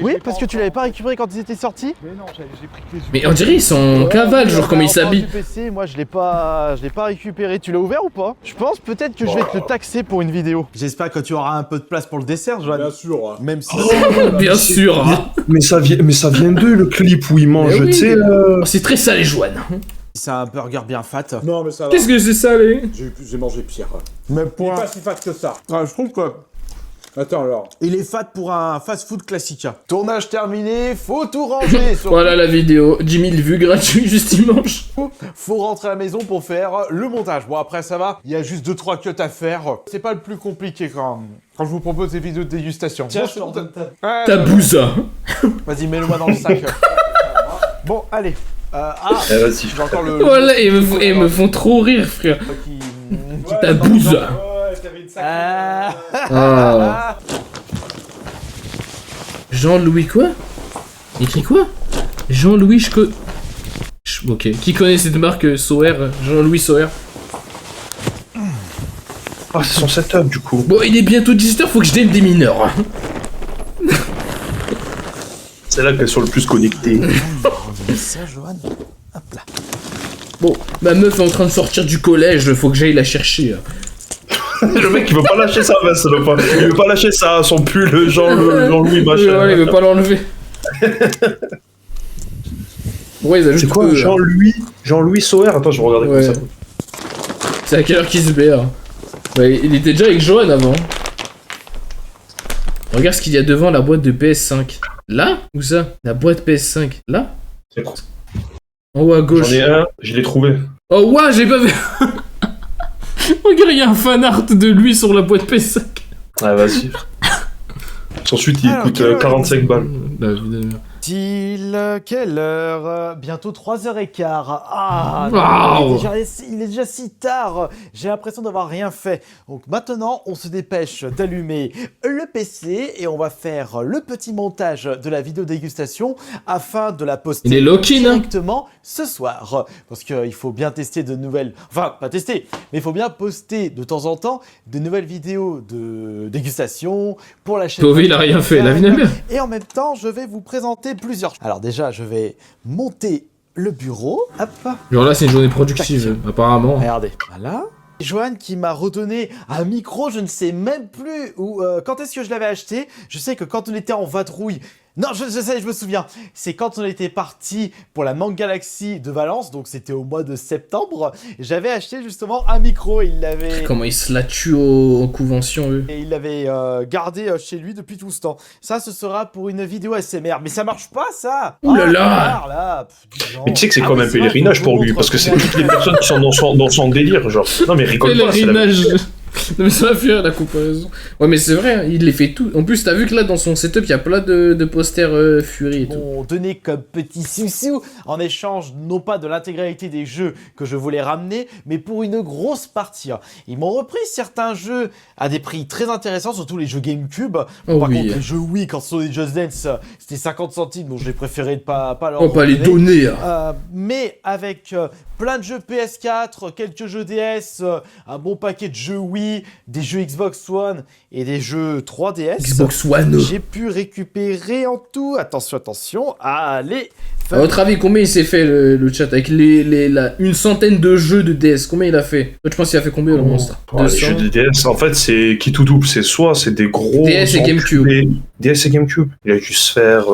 Oui, parce que tu l'avais pas récupéré quand ils étaient sortis. Mais non, j'ai pris que les Mais on dirait ils sont en cavale, genre comme ils s'habillent. PC, moi je l'ai pas récupéré. Tu l'as ouvert ou pas? Je pense peut-être que je vais te le taxer pour une vidéo. J'espère que tu auras un peu de place pour le dessert, Johan. Bien sûr. Même si Bien sûr. hein. Mais ça vient d'eux, le clip où il mange, Mais oui. tu sais. Oh, c'est très salé, Joanne. c'est un burger bien fat. Non, mais ça va. Qu'est-ce que c'est salé? J'ai mangé pire. Mais Il pour est un... pas si fat que ça. Ah, je trouve que. Attends alors. Il est fat pour un fast-food classique. Tournage terminé, faut tout ranger. Surtout, Voilà la vidéo. 10 000 vues gratuits juste dimanche. faut rentrer à la maison pour faire le montage. Bon après ça va, il y a juste 2-3 cuts à faire. C'est pas le plus compliqué quand je vous propose des vidéos de dégustation. Tiens, Bon, je te redonne ta. Ta bousa. Vas-y, mets-le-moi dans le sac. Bon, allez. Eh, vas-y. j'ai encore le... Voilà, ils me font trop rire, frère. Ta bouse. Ouais, t'avais une sacrée. Ah. Jean-Louis quoi? Écrit quoi? Jean-Louis Ok, qui connaît cette marque Sauer? Jean-Louis Sauer. Ah, c'est son setup du coup. Bon, il est bientôt 17h, faut que je donne des mineurs. C'est là qu'elles sont le plus connectées. ça, Johan. Hop là. Bon, ma meuf est en train de sortir du collège, faut que j'aille la chercher. Le mec, il veut pas lâcher ça, Vincent. Il veut pas lâcher ça, son pull Jean-Louis machin. Ouais, il veut pas l'enlever. Ouais, ils ajoutent C'est quoi eux, là. Jean-Louis Sauer? Attends, je vais regarder Ouais. comme ça. C'est à quelle heure qu'il se BR? Bah, il était déjà avec Johan avant. Regarde ce qu'il y a devant la boîte de PS5. Là? Où ça? La boîte PS5. Là? C'est bon. En haut à gauche. J'en ai un, je l'ai trouvé. Oh ouais, j'ai pas vu. Regarde, il y a un fan art de lui sur la boîte PS5. Ah, vas-y. Son suite, il Alors, coûte quelle heure 45 balles. Bah, évidemment. Quelle heure? Bientôt 3h15. Ah, Waouh. il est déjà si tard. J'ai l'impression d'avoir rien fait. Donc maintenant, on se dépêche d'allumer le PC et on va faire le petit montage de la vidéo dégustation afin de la poster Il est lock-in, hein. directement ce soir. Parce qu'il faut bien tester de nouvelles... Enfin, pas tester, mais il faut bien poster de temps en temps de nouvelles vidéos de dégustation pour la chaîne. Pauvi, il a rien fait, la vie n'a bien. Et en même temps, je vais vous présenter plusieurs. Alors déjà, je vais monter le bureau. Hop. Genre là, c'est une journée productive, apparemment. Regardez. Voilà. Joanne qui m'a redonné un micro, je ne sais même plus où, quand est-ce que je l'avais acheté. Je sais que quand on était en vadrouille, non, je sais, je me souviens. C'est quand on était parti pour la Mangue Galaxy de Valence, donc c'était au mois de septembre. J'avais acheté justement un micro et il l'avait... Comment ils se la tuent aux conventions, eux. Et il l'avait gardé chez lui depuis tout ce temps. Ça, ce sera pour une vidéo SMR. Mais ça marche pas, ça. Ouh là là. Là. Mais tu sais que c'est comme un pèlerinage pour lui, parce que c'est toutes les personnes qui sont dans son délire, genre. Non mais rigole pas, c'est la... Pèlerinage. Non mais ça va faire la comparaison. Ouais mais c'est vrai, hein, il les fait tout. En plus t'as vu que là dans son setup il y a plein de posters Fury et tout. On donnait comme petit sous en échange non pas de l'intégralité des jeux que je voulais ramener, mais pour une grosse partie. Ils m'ont repris certains jeux à des prix très intéressants, surtout les jeux GameCube. Oh Par oui. contre les jeux Wii quand ce sont des Just Dance c'était 50 centimes, donc j'ai préféré de pas leur On va pas les donner. mais avec plein de jeux PS4, quelques jeux DS, un bon paquet de jeux Wii, des jeux Xbox One et des jeux 3DS. Xbox One. J'ai pu récupérer en tout, attention, allez. À votre avis, combien il s'est fait le chat avec une centaine de jeux de DS? Combien il a fait? Toi, tu penses qu'il a fait combien le monstre? Les jeux de DS, en fait, c'est qui tout double. C'est soit c'est des gros. DS et GameCube. DS et GameCube. Il a dû se faire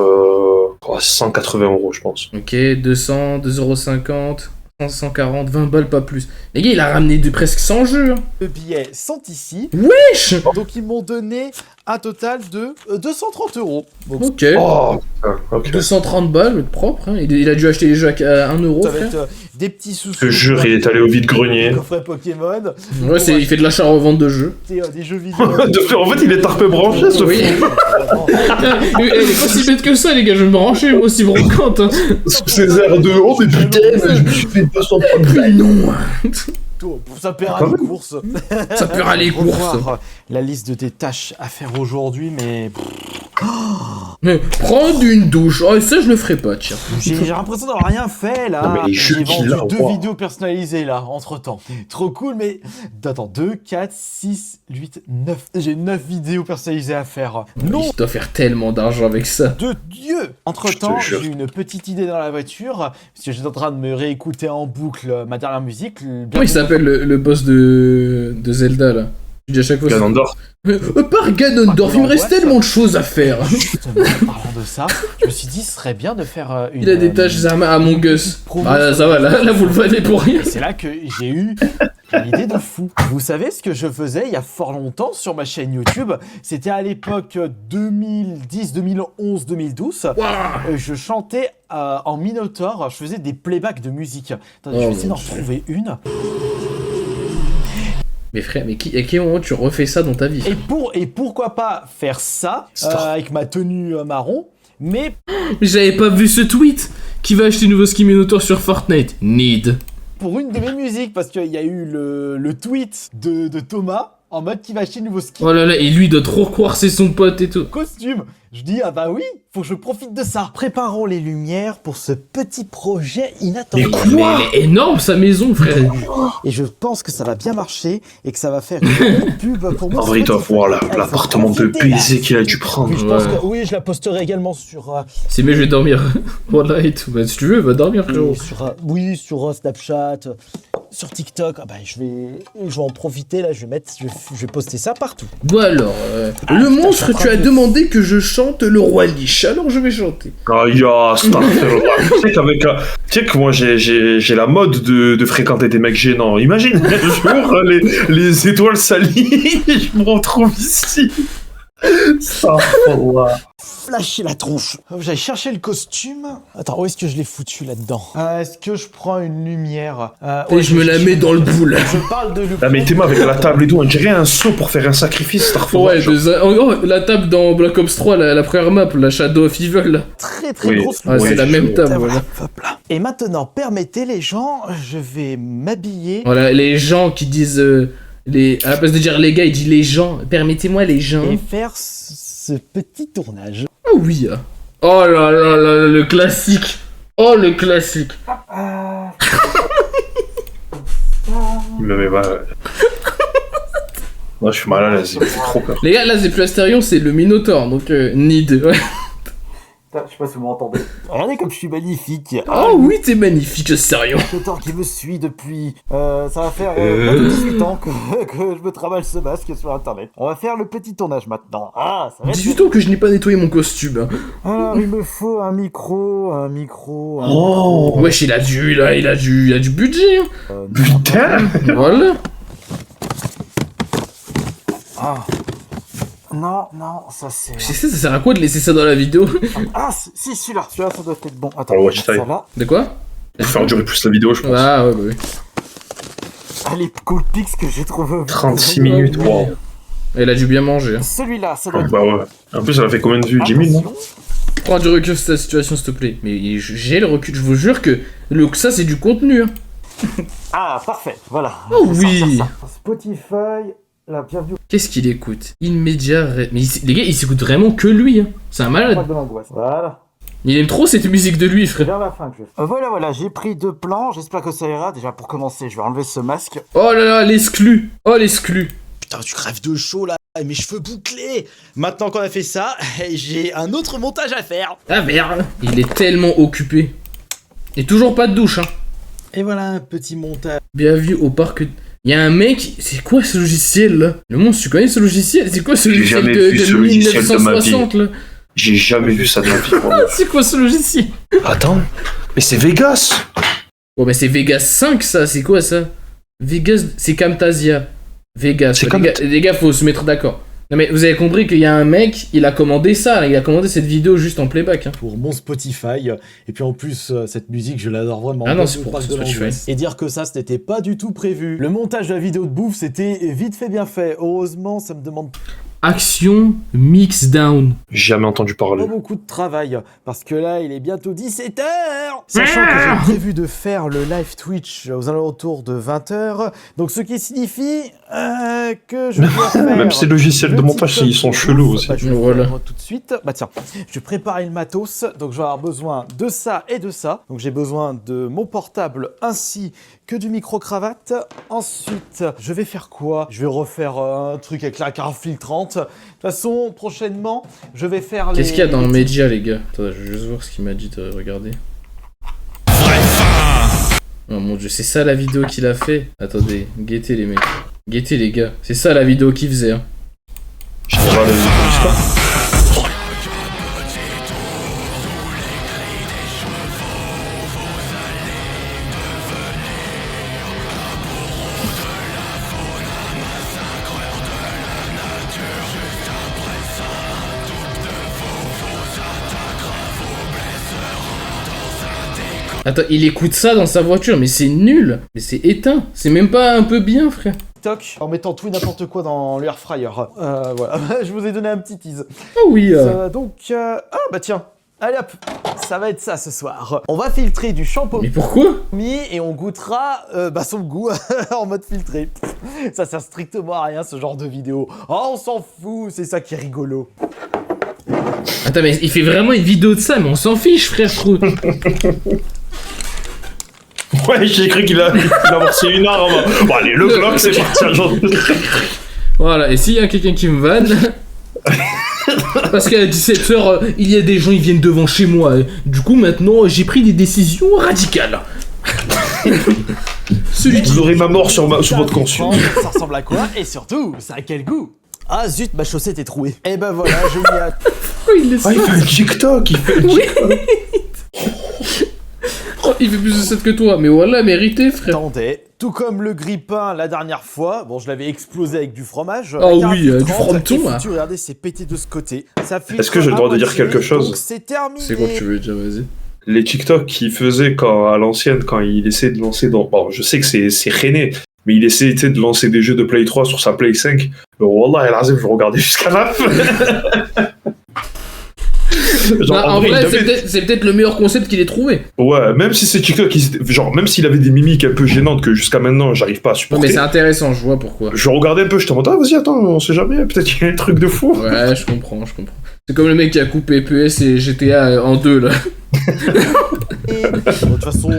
180 €, je pense. Ok, 200, 2,50€. 140, 20 balles, pas plus. Les gars, il a ramené presque 100 jeux. Hein. Les billets sont ici. Wesh. Donc ils m'ont donné un total de 230 €. Donc, Ok. Oh, putain, ok. 230 balles, propre. Hein. Il a dû acheter les jeux à 1 euro, ça va frère. être des petits sous. Je jure, il est allé au vide-grenier. Coffret Pokémon. Ouais, il fait de l'achat-revente de jeux. Des jeux vidéo. En fait, il est tarpé branché, ce Oui. Elle est pas si bête que ça, les gars. Je vais me brancher, moi aussi, brocante. Hein. Sous ses airs de oh, mais putain, je me suis fait 230 balles. Non. Ça paiera les courses. Ça paiera les courses. Revoir la liste des tâches à faire aujourd'hui, mais Mais prendre une douche. Oh, ça, je le ferai pas, tiens. j'ai l'impression d'avoir rien fait là. Non, mais les jeux J'ai qu'il vendu a, 2 wow. vidéos personnalisées là, entre temps. Trop cool, mais attends, 2, 4, 6, 8, 9. J'ai 9 vidéos personnalisées à faire. Non, Il doit faire tellement d'argent avec ça. de Dieu! Entre temps, Je te jure. j'ai eu une petite idée dans la voiture, parce que j'étais en train de me réécouter en boucle ma dernière musique. Comment il s'appelle le boss de Zelda là? Je dis à chaque fois. Ganondorf. Par Ganondorf, il me reste tellement de choses à faire. Justement, en parlant de ça, je me suis dit, ce serait bien de faire une. Il a des tâches à Among Us. promo Ah, sur ça va, là vous le valez pour rien. Et c'est là que j'ai eu une idée de fou. Vous savez ce que je faisais il y a fort longtemps sur ma chaîne YouTube? C'était à l'époque 2010, 2011, 2012. Je chantais en Minotaur, je faisais des playbacks de musique. Attendez, je vais essayer d'en retrouver une. Mais frère, mais à quel moment tu refais ça dans ta vie? Et pourquoi pas faire ça avec ma tenue marron, mais Mais j'avais pas vu ce tweet. Qui va acheter nouveau skin Minotaur sur Fortnite? Need. pour une de mes musiques, parce qu'il y a eu le tweet de Thomas en mode qui va acheter le nouveau skin. Oh là là, et lui il doit trop croire c'est son pote et tout. Costume. Je dis, ah bah oui, faut que je profite de ça. Préparons les lumières pour ce petit projet inattendu. Mais elle est énorme sa maison, frère. Et je pense que ça va bien marcher et que ça va faire une pub pour moi. En vrai, il doit voir l'appartement de baiser qu'il a dû prendre. Oui, je pense Ouais. que oui, je la posterai également sur C'est mieux, je vais dormir. Voilà et tout. Bah, si tu veux, va dormir, frérot. sur Snapchat, sur TikTok. Ah bah je vais en profiter là, je vais poster ça partout. Bon alors, le monstre, tu as demandé que je chante le roi Lich, alors je vais chanter. Ah, ya, astaghfirullah. Tu sais que moi, j'ai la mode de fréquenter des mecs gênants. Imagine, un jour, les étoiles s'alignent et je me retrouve ici. Astaghfirullah. Flasher la tronche. J'allais chercher le costume. Attends, où est-ce que je l'ai foutu là-dedans? Est-ce que je prends une lumière? Et je me la mets dans le boule. Je parle de Ah, mais t'es-moi avec la table et tout, on dirait un saut pour faire un sacrifice, astaghfirullah. Ouais, en gros, la table dans Black Ops 3, la première map, la Shadow of Evil, là. très très Oui. grosse Ah, c'est Oui, la même table, Voilà, voilà. hop là. Et maintenant, permettez les gens, je vais m'habiller. Voilà, les gens qui disent... à la place de dire les gars, il dit les gens. Permettez-moi les gens. Et faire ce petit tournage. Oh oui. Oh là là là, le classique. Oh, le classique. Mais voilà. Moi, je suis mal à l'aise, j'ai trop peur. Les gars, là, c'est plus Astérion, c'est le Minotaur, donc need. Ouais. pas si vous m'entendez. Regardez comme je suis magnifique. Oh oui, t'es magnifique, sérieux. Le temps qui me suit depuis... ça va faire 18 ans que je me travaille ce masque sur internet. On va faire le petit tournage maintenant. Ah, ça va être... 18 ans que je n'ai pas nettoyé mon costume. Alors, il me faut un micro... Oh, Wesh, il a du budget. Hein. putain. Voilà. Ah. Non, ça c'est... Je sais, ça sert à quoi de laisser ça dans la vidéo? Ah, si, celui-là. Celui-là, ça doit être bon. Attends, Oh, watch time. ça là. De quoi? Pour faire durer plus la vidéo, je pense. Ah ouais, bah oui. Ah, les cool pics que j'ai trouvé. 36 minutes, wow. Elle a dû bien manger. Hein. Celui-là, ça doit Ah, être... bah ouais. En plus, elle a fait combien de vues? 10 000, non? Attention. Prends du recul sur ta situation, s'il te plaît. Mais j'ai le recul, je vous jure que ça, c'est du contenu. Hein. Ah, parfait, voilà. Oh Je vais oui. sortir ça. Spotify, la bienvenue Qu'est-ce qu'il écoute? Immédiat... Mais les gars, il s'écoute vraiment que lui. Hein. C'est un au malade. parc de l'angoisse. Voilà. Il aime trop cette musique de lui, frère. Vers la fin que je vais. Voilà, j'ai pris 2 plans, j'espère que ça ira. Déjà, pour commencer, je vais enlever ce masque. Oh là là, l'exclu. Oh, l'exclu. Putain, tu crèves de chaud là, mes cheveux bouclés. Maintenant qu'on a fait ça, j'ai un autre montage à faire. Ah merde. Il est tellement occupé. Et toujours pas de douche, hein. Et voilà un petit montage. Bienvenue au parc... Il y a un mec... C'est quoi ce logiciel, là? Le monstre, tu connais ce logiciel? C'est quoi ce J'ai logiciel jamais de vu ce logiciel de ma vie. 1960, là? J'ai jamais vu ça de ma vie. moi. C'est quoi ce logiciel? Attends, mais c'est Vegas. Bon, bah c'est Vegas 5, ça. C'est quoi, ça? Vegas... C'est Camtasia. Vegas. C'est Les gars, faut se mettre d'accord. Non mais vous avez compris qu'il y a un mec, il a commandé ça, là, il a commandé cette vidéo juste en playback. Hein. Pour mon Spotify. Et puis en plus, cette musique, je l'adore vraiment. Ah non, Comme c'est le pour parc de Spotify. l'angoisse. Et dire que ça, ce n'était pas du tout prévu. Le montage de la vidéo de bouffe, c'était vite fait, bien fait. Heureusement, ça me demande Action Mixdown. Jamais entendu parler. pas beaucoup de travail. Parce que là, il est bientôt 17h. Sachant que j'ai prévu de faire le live Twitch aux alentours de 20h. Donc ce qui signifie que je vais faire... Même ces logiciels de le montage, TikTok ils sont de chelous bouffe. aussi. Bah, je vais le Voilà. faire tout de suite. Bah tiens, je vais préparer le matos. Donc je vais avoir besoin de ça et de ça. Donc j'ai besoin de mon portable ainsi que du micro-cravate. Ensuite, je vais faire quoi? Je vais refaire un truc avec la carte filtrante. De toute façon, prochainement, je vais faire les... Qu'est-ce qu'il y a dans Media, les gars? Attends, je vais juste voir ce qu'il m'a dit de regarder. Oh mon dieu, c'est ça la vidéo qu'il a fait? Attendez, guettez les mecs. Guettez les gars, c'est ça la vidéo qu'il faisait. Hein. Général, Attends, il écoute ça dans sa voiture, mais c'est nul. Mais c'est éteint. C'est même pas un peu bien, frère. TikTok en mettant tout et n'importe quoi dans l'air fryer. Voilà, je vous ai donné un petit tease. Oh oui. Ah bah tiens, allez hop, ça va être ça ce soir. On va filtrer du shampoing Mais pourquoi? et on goûtera son goût en mode filtré. Ça sert strictement à rien ce genre de vidéo. Oh on s'en fout, c'est ça qui est rigolo. Attends, mais il fait vraiment une vidéo de ça, mais on s'en fiche, frère, je trouve. Ouais, j'ai cru qu'il a amorcé une arme. Bon, allez, le Glock, c'est parti. Voilà, et s'il y a quelqu'un qui me vanne... Parce qu'à 17h, il y a des gens, ils viennent devant chez moi. Du coup, maintenant, j'ai pris des décisions radicales. Celui qui... Vous aurez ma mort sur votre conscience. Ça ressemble à quoi? Et surtout, ça a quel goût? Ah zut, ma chaussette est trouée. Et ben voilà, je m'y attends. Oh, il laisse Ah, il fait un TikTok, il fait un TikTok. Oh, il fait plus de 7 que toi, mais voilà, mérité, frère. Attendez, tout comme le grille-pain la dernière fois, bon je l'avais explosé avec du fromage. Ah La oui, carte du filtrante frometon, est là. foutue, regardez, c'est pété de ce côté. Est-ce que j'ai le droit de dire quelque chose? Donc c'est terminé. C'est quoi que tu veux dire, vas-y. Les TikTok qu'il faisait à l'ancienne, quand il essayait de lancer dans... Bon, je sais que c'est rené, mais il essayait de lancer des jeux de Play 3 sur sa Play 5. Wallah, el azim, je regardais jusqu'à la fin. Genre, Bah, en vrai, vrai, il avait- c'est peut-être le meilleur concept qu'il ait trouvé. Ouais, même si c'est TikTok, genre, même s'il avait des mimiques un peu gênantes que jusqu'à maintenant, j'arrive pas à Non, supporter. mais c'est intéressant, je vois pourquoi. Je regardais un peu, je te demandais, ah, vas-y, attends, on sait jamais, peut-être qu'il y a un truc de fou. Ouais, je comprends. C'est comme le mec qui a coupé PS et GTA en deux, là. De toute façon,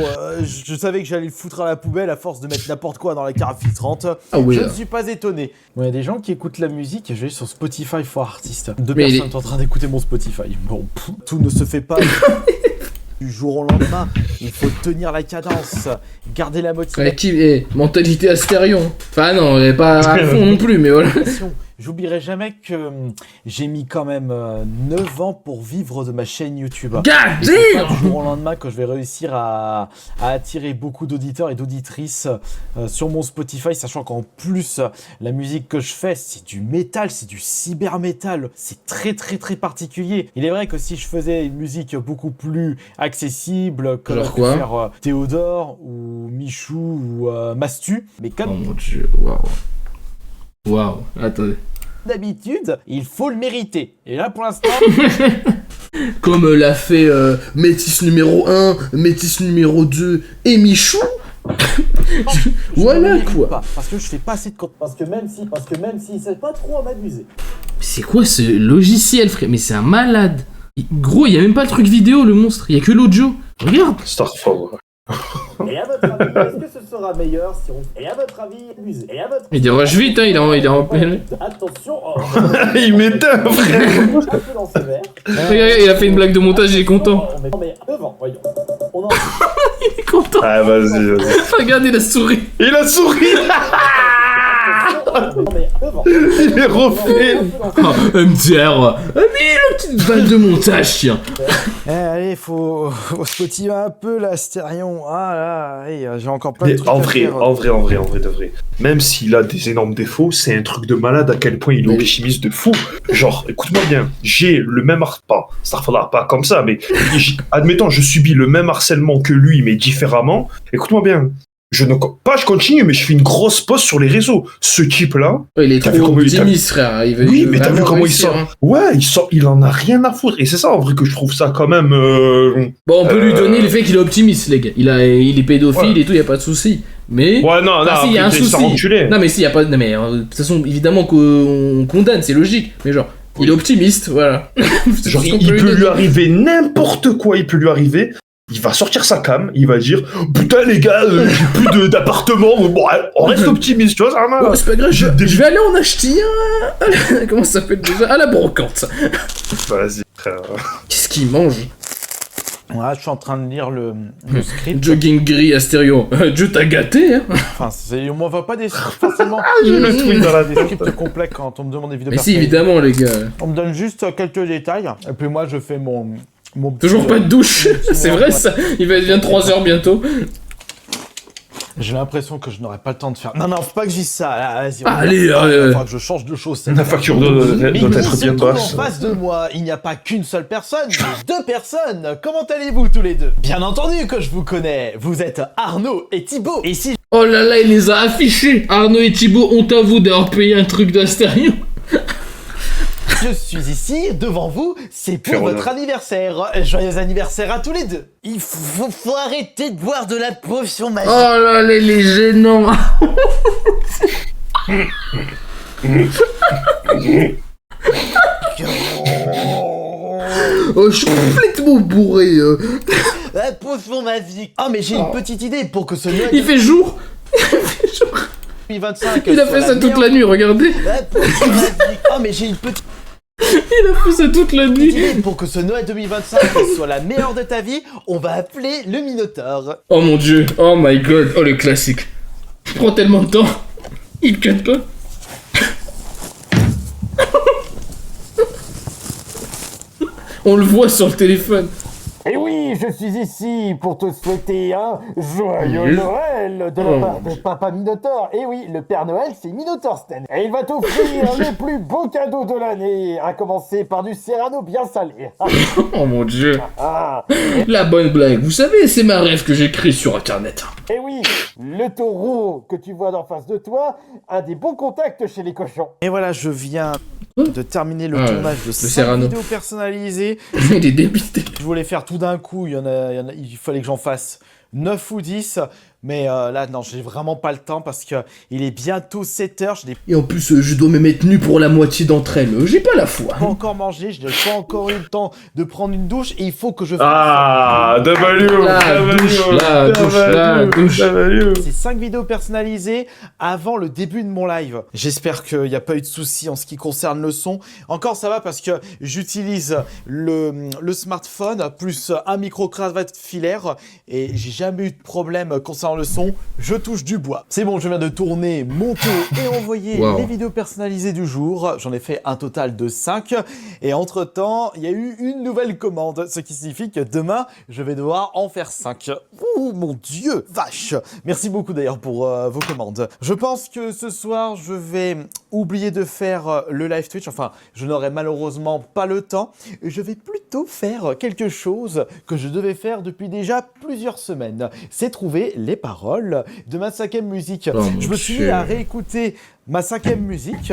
je savais que j'allais le foutre à la poubelle à force de mettre n'importe quoi dans la carafe filtrante. Ah oui. Je ne suis pas étonné. Bon, il y a des gens qui écoutent la musique et je vais sur Spotify for Artists. Deux Mais personnes sont en train d'écouter mon Spotify. Bon, tout ne se fait pas du jour au lendemain. Il faut tenir la cadence, garder la motivation. Mentalité Astérion. Enfin non, pas à fond non plus, mais voilà. J'oublierai jamais que j'ai mis quand même 9 ans pour vivre de ma chaîne YouTube. God Et c'est pas damn! du jour au lendemain que je vais réussir à attirer beaucoup d'auditeurs et d'auditrices sur mon Spotify, sachant qu'en plus, la musique que je fais, c'est du métal, c'est du cyber-métal. C'est très très très particulier. Il est vrai que si je faisais une musique beaucoup plus accessible, comme Genre a pu quoi faire Théodore ou Michou ou Mastu, mais Oh comme mon dieu, waouh. Waouh, attendez. d'habitude, il faut le mériter. Et là, pour l'instant... Comme l'a fait Métis numéro 1, Métis numéro 2 et Michou. Je Voilà, ne le mérite quoi. pas, parce que je fais pas assez de contenu. Parce que même si c'est pas trop à m'amuser. C'est quoi ce logiciel, frère? Mais c'est un malade. Gros, il y a même pas le truc vidéo, le monstre. Il y a que l'audio. Regarde. Starfall. Et à votre avis, est-ce que ce sera meilleur si on... Et à votre avis, amusez. Et à votre Il déroge vite, hein, il est en pleine. Attention, Il m'éteint, frère. un peu dans ce verre. Regarde, il a fait une blague de montage, il est content. On met devant, voyons. On en... Il est content. Ah, vas-y. Regarde, il a souri. Il a souri. On met devant. Il est refait. Oh, MDR. Mais la petite balle de montage, tiens. allez, faut se motiver un peu, là, Stérion. Ah là, hey, j'ai encore plein de Mais trucs en à vrai, faire. en vrai de vrai. Même s'il a des énormes défauts, c'est un truc de malade à quel point il est chimise de fou. Genre, écoute-moi bien, j'ai le même pas comme ça, mais admettons, je subis le même harcèlement que lui, mais différemment. Écoute-moi bien. Je continue, mais je fais une grosse pause sur les réseaux. Ce type-là. Ouais, il est T'as vu trop comment il optimiste, frère. Il veut Oui, mais t'as vu vraiment comment il réussir, sort hein. Ouais, il en a rien à foutre. Et c'est ça, en vrai, que je trouve ça quand même. Bon, on peut lui donner le fait qu'il est optimiste, les gars. Il est pédophile Ouais. et tout, y a pas de souci. Mais. Ouais, non, Enfin, si, y a un après, il s'est souci. enculé. Non, mais si, y a pas. Non, mais de toute façon, évidemment qu'on condamne, c'est logique. Mais genre, il est optimiste, voilà. C'est Genre, tout ce qu'on il peut lui donner. arriver n'importe quoi, il peut lui arriver. Il va sortir sa cam, il va dire putain les gars, j'ai plus d'appartement. Bon, on reste optimiste, tu vois, ça va. Ouais, c'est pas grave, je vais aller en acheter un. Comment ça s'appelle déjà? À la brocante. Vas-y, frère. Qu'est-ce qu'il mange? Voilà, je suis en train de lire le script. Jogging gris à stéréo. Dieu t'a gâté, hein. Enfin, on m'en va pas des forcément J'ai le tweet dans la des tête. scripts complets quand on me demande des vidéos Mais si, personnalisées. évidemment, les gars. On me donne juste quelques détails, et puis moi je fais mon petit, Toujours pas de douche. C'est vrai, ça. Il va être 3h bientôt. J'ai l'impression que je n'aurai pas le temps de faire... Non, faut pas que je dise ça, là, vas-y. Allez, il va falloir que je change de choses. La facture doit Mais être bien surtout, basse. en face de moi, il n'y a pas qu'une seule personne, mais deux personnes. Comment allez-vous tous les deux? Bien entendu que je vous connais. Vous êtes Arnaud et Thibaut. Et si Oh là là, il les a affichés. Arnaud et Thibaut, honte à vous d'avoir payé un truc d'Astérion. je suis ici, devant vous, c'est pour Faire votre honneur. anniversaire. Joyeux anniversaire à tous les deux. Il faut arrêter de boire de la potion magique. Oh là là, il est gênant. Oh, je suis complètement bourré. La potion magique. Ah, mais j'ai une petite idée pour que ce Noël Il fait jour. 2025... Il a fait ça toute la nuit, regardez. La potion magique. Ah, mais j'ai une petite Il a fait ça toute la nuit. idée pour que ce Noël 2025 soit la meilleure de ta vie. On va appeler le Minotaure. Oh mon dieu, oh my god, oh le classique. Il prend tellement de temps. Il cut pas. On le voit sur le téléphone. Et oui, je suis ici pour te souhaiter un joyeux Oui. Noël de Oh, la part mon de Papa Minotaure. Et oui, le Père Noël, c'est Minotaure Sten. Et il va t'offrir le plus beau cadeau de l'année, à commencer par du Serrano bien salé. Oh mon dieu. Ah. La bonne blague. Vous savez, c'est ma rêve que j'écris sur internet. Et oui, le taureau que tu vois d'en face de toi a des bons contacts chez les cochons. Et voilà, je viens de terminer le Ah, tournage de le 5 Serrano. vidéos personnalisées. Il est débité. Je voulais faire tout d'un coup, il fallait que j'en fasse 9 ou 10. Mais là, non, j'ai vraiment pas le temps parce que il est bientôt 7h. Je n'ai Et en plus, je dois me mettre nu pour la moitié d'entre elles. J'ai pas la foi. pas encore mangé, je n'ai pas encore eu le temps de prendre une douche et il faut que je fasse Ah, W, La douche. ces 5 vidéos personnalisées avant le début de mon live. J'espère qu'il n'y a pas eu de soucis en ce qui concerne le son. Encore ça va parce que j'utilise le smartphone plus un micro-cravate filaire et j'ai jamais eu de problème concernant le son. Je touche du bois. C'est bon, je viens de tourner, monter et envoyer Wow. les vidéos personnalisées du jour. J'en ai fait un total de 5 et entre temps, il y a eu une nouvelle commande, ce qui signifie que demain, je vais devoir en faire 5. Ouh, mon Dieu, vache. Merci beaucoup d'ailleurs pour vos commandes. Je pense que ce soir, je vais oublier de faire le live Twitch. Enfin, je n'aurai malheureusement pas le temps. Je vais plutôt faire quelque chose que je devais faire depuis déjà plusieurs semaines. C'est trouver les paroles de ma 5e musique. Oh, Je me suis mis à réécouter ma 5e musique,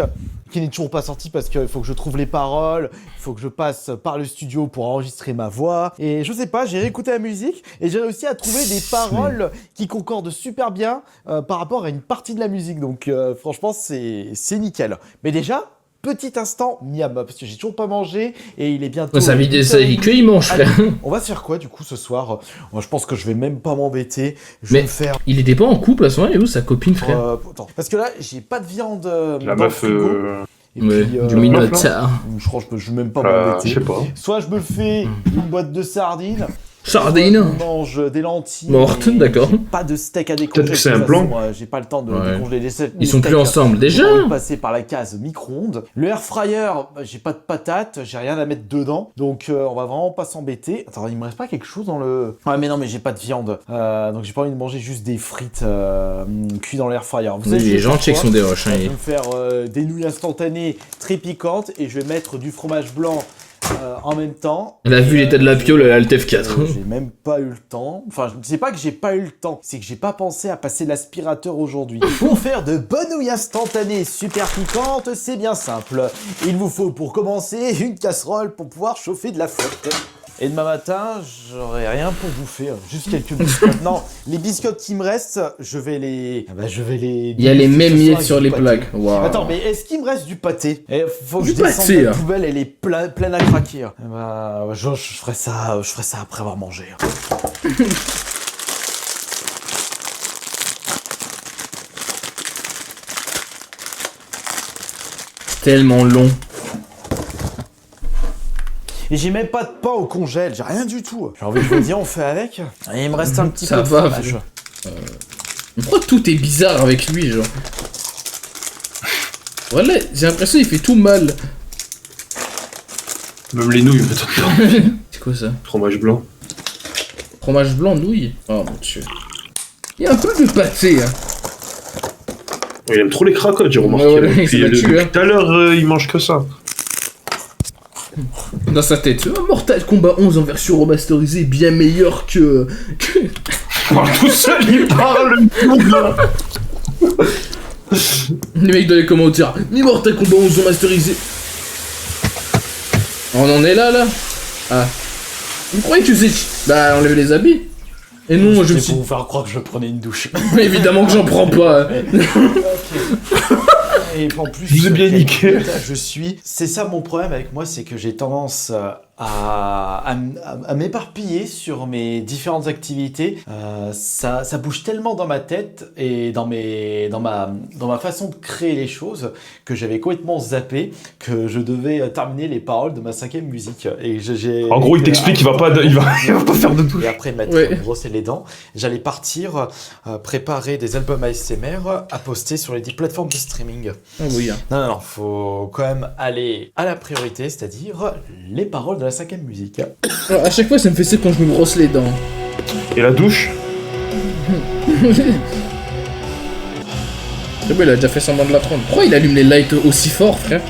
qui n'est toujours pas sortie parce qu'il faut que je trouve les paroles, il faut que je passe par le studio pour enregistrer ma voix. Et je sais pas, j'ai réécouté la musique et j'ai réussi à trouver des paroles qui concordent super bien par rapport à une partie de la musique. Donc franchement, c'est nickel. Mais déjà, petit instant miam, parce que j'ai toujours pas mangé et il est bientôt... Ça vide ça, il mange, frère. Allez, on va se faire quoi du coup ce soir? Moi, je pense que je vais même pas m'embêter. Je vais Mais me faire... il était pas en couple à ce moment, et où sa copine, frère? Attends, parce que là, j'ai pas de viande La dans le meuf, frigo. Et Ouais, puis, du minotaure. je crois que je vais même pas je m'embêter. sais pas. Soit je me fais une boîte de sardines. Sardines. soit je mange des lentilles. Mortes, et d'accord. j'ai pas de steak à décongeler. Peut-être que c'est de un toute plan. façon, j'ai pas le temps de Ouais. décongeler les steaks. Ils sont plus ensemble, déjà. J'ai envie de passer par la case micro-ondes. Le air fryer, j'ai pas de patates, j'ai rien à mettre dedans. Donc on va vraiment pas s'embêter. Attends, il me reste pas quelque chose dans le... Ouais, mais non, mais j'ai pas de viande. Donc j'ai pas envie de manger juste des frites cuites dans l'air fryer. Vous savez, Les gens check sont des roches. je vais me faire des nouilles instantanées très piquantes et je vais mettre du fromage blanc en même temps. Elle a vu l'état de la piole, elle a le TF4. J'ai même pas eu le temps. Enfin, c'est pas que j'ai pas eu le temps, c'est que j'ai pas pensé à passer l'aspirateur aujourd'hui. Pour faire de bonnes nouilles instantanées super piquantes, c'est bien simple. Il vous faut pour commencer une casserole pour pouvoir chauffer de la flotte. Et demain matin, j'aurai rien pour bouffer, juste quelques biscottes. Non, les biscottes qui me restent, je vais les... Il y a les mêmes ce soir miettes avec sur du les pâté. plaques. Waouh. Attends, mais est-ce qu'il me reste du pâté? Faut que Du je descende pâté, la hein. poubelle, elle est pleine à craquer. Eh bah, je ferai ça après avoir mangé. Tellement long. Et j'ai même pas de pain au congèle, j'ai rien du tout. J'ai envie de vous dire, on fait avec. Et il me reste un petit Ça peu de va, fromage. Pourquoi tout est bizarre avec lui, genre? Voilà, j'ai l'impression qu'il fait tout mal. Même les nouilles, attends. C'est quoi ça? Fromage blanc. Fromage blanc, nouilles? Oh mon dieu. Il y a un peu de pâté, hein. Il aime trop les cracottes, j'ai remarqué. Ouais, ouais, Depuis c'est là-dessus, depuis hein. tout à l'heure, il mange que ça. Dans sa tête. Mortal Kombat 11 en version remasterisée, bien meilleur que... Tout seul, il parle. Les mecs dans les commentaires. Mais Mortal Kombat 11 remasterisé. On en est là Ah. Vous croyez que c'est... Bah, enlève les habits. Et non, je me C'est suis... pour vous faire croire que je prenais une douche. Évidemment que j'en prends pas. Et en plus, Je vous ai bien niqué. je suis. C'est ça mon problème avec moi, c'est que j'ai tendance à m'éparpiller sur mes différentes activités. Ça bouge tellement dans ma tête et dans ma façon de créer les choses que j'avais complètement zappé que je devais terminer les paroles de ma 5e musique. Et En gros, il t'explique qu'il va pas faire de douche. et après m'être brossé les dents, j'allais partir préparer des albums ASMR à poster sur les plateformes de streaming. Ah oui. Non, faut quand même aller à la priorité, c'est-à-dire les paroles de la 5e musique. Alors, à chaque fois, ça me fait ça quand je me brosse les dents. Et la douche? C'est bon, il a déjà fait semblant de la prendre. Pourquoi il allume les lights aussi fort, frère?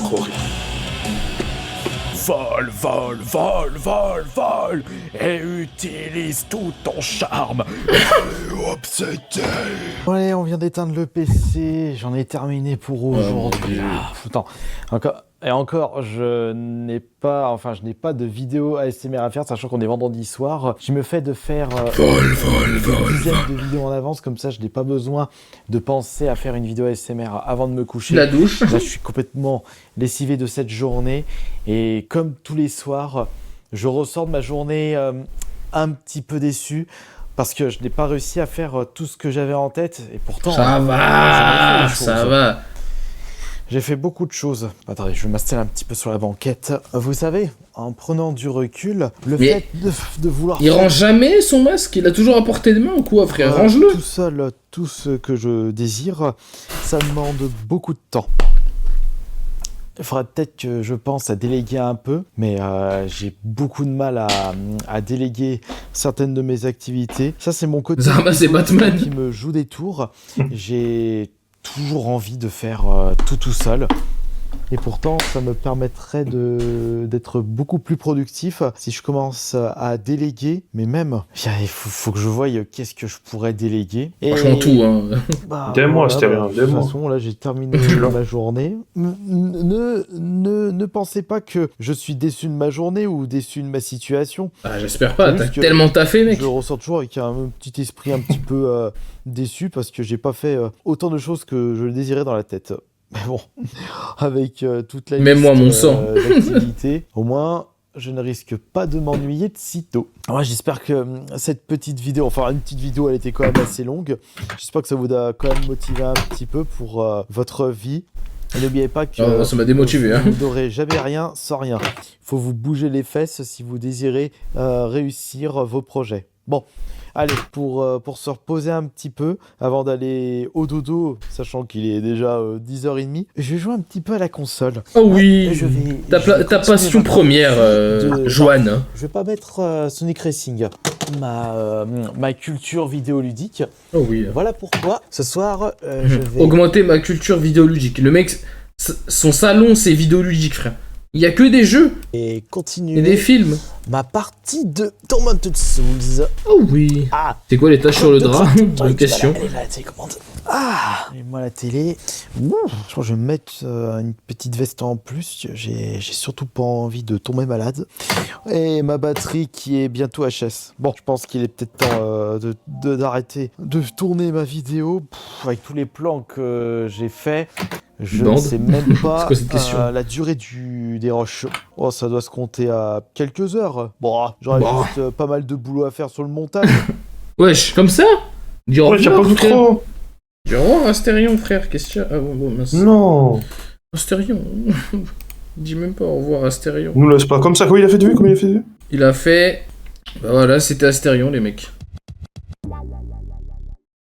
Horrible. Vole et utilise tout ton charme. Allez, on vient d'éteindre le PC, j'en ai terminé pour aujourd'hui. Dieu. Attends, encore... Et encore, je n'ai pas de vidéo ASMR à faire, sachant qu'on est vendredi soir. Je me fais de faire une dizaine de vidéos en avance, comme ça je n'ai pas besoin de penser à faire une vidéo ASMR avant de me coucher. La douche. Là, je suis complètement lessivé de cette journée. Et comme tous les soirs, je ressors de ma journée un petit peu déçu. Parce que je n'ai pas réussi à faire tout ce que j'avais en tête. Et pourtant, Ça va. j'ai fait beaucoup de choses. Attendez, je vais m'installer un petit peu sur la banquette. Vous savez, en prenant du recul, le Mais fait de vouloir... Il range jamais son masque, il a toujours à portée de main ou quoi, frère? Range-le. tout seul, tout ce que je désire, ça demande beaucoup de temps. Il faudrait peut-être que je pense à déléguer un peu, mais j'ai beaucoup de mal à déléguer certaines de mes activités. Ça, c'est mon côté Zarma, c'est Batman. qui me joue des tours. J'ai toujours envie de faire tout seul. Et pourtant, ça me permettrait d'être beaucoup plus productif si je commence à déléguer. Mais même, il faut que je voie qu'est-ce que je pourrais déléguer. Et Franchement, tout, hein. Dis-moi, c'était rien, de toute dis-moi. façon, là, j'ai terminé ma journée. Ne pensez pas que je suis déçu de ma journée ou déçu de ma situation. Ah, j'espère pas, C'est t'as juste que tellement taffé, mec. Je le ressens toujours avec un petit esprit un petit peu déçu parce que j'ai pas fait autant de choses que je le désirais dans la tête. Mais bon, avec toute la Même liste moi, mon sang. d'activités, au moins, je ne risque pas de m'ennuyer de sitôt. Alors, j'espère que cette petite vidéo, enfin une petite vidéo, elle était quand même assez longue. J'espère que ça vous a quand même motivé un petit peu pour votre vie. Et n'oubliez pas que Ça m'a démotivé, hein. vous n'aurez jamais rien sans rien. Il faut vous bouger les fesses si vous désirez réussir vos projets. Bon, allez, pour se reposer un petit peu, avant d'aller au dodo, sachant qu'il est déjà 10h30, je vais jouer un petit peu à la console. Oh oui. Et je vais Ta continuer passion ma- première, Joanne. hein. Je vais pas mettre Sonic Racing, ma culture vidéoludique. Oh oui. Voilà pourquoi, ce soir, je vais... Augmenter ma culture vidéoludique. Le mec, son salon, c'est vidéoludique, frère. Il y a que des jeux Et et continuer des films. ma partie de Tormented Souls. Oh oui. Ah, C'est quoi les taches sur le drap? Bonne question. Elle est là, la télécommande. Ah, et moi la télé. Ouh, je crois que je vais me mettre une petite veste en plus. J'ai surtout pas envie de tomber malade. Et ma batterie qui est bientôt HS. Bon, je pense qu'il est peut-être temps d'arrêter de tourner ma vidéo. Avec tous les plans que j'ai faits, je ne Bande. sais même pas C'est quoi cette question la durée des rushs. Oh, ça doit se compter à quelques heures. Bon, j'aurais Bon. juste pas mal de boulot à faire sur le montage. Wesh, comme ça? Dis au Ouais, j'ai pas revoir, vu frère. trop. Dis au revoir, Astérion, frère. Qu'est-ce qu'il y a? Ah bon, mince. Non. Astérion. Dis même pas au revoir, Astérion. Nous, là, c'est pas comme ça. Comment il a fait de vue? Il a fait... Bah voilà, c'était Astérion, les mecs.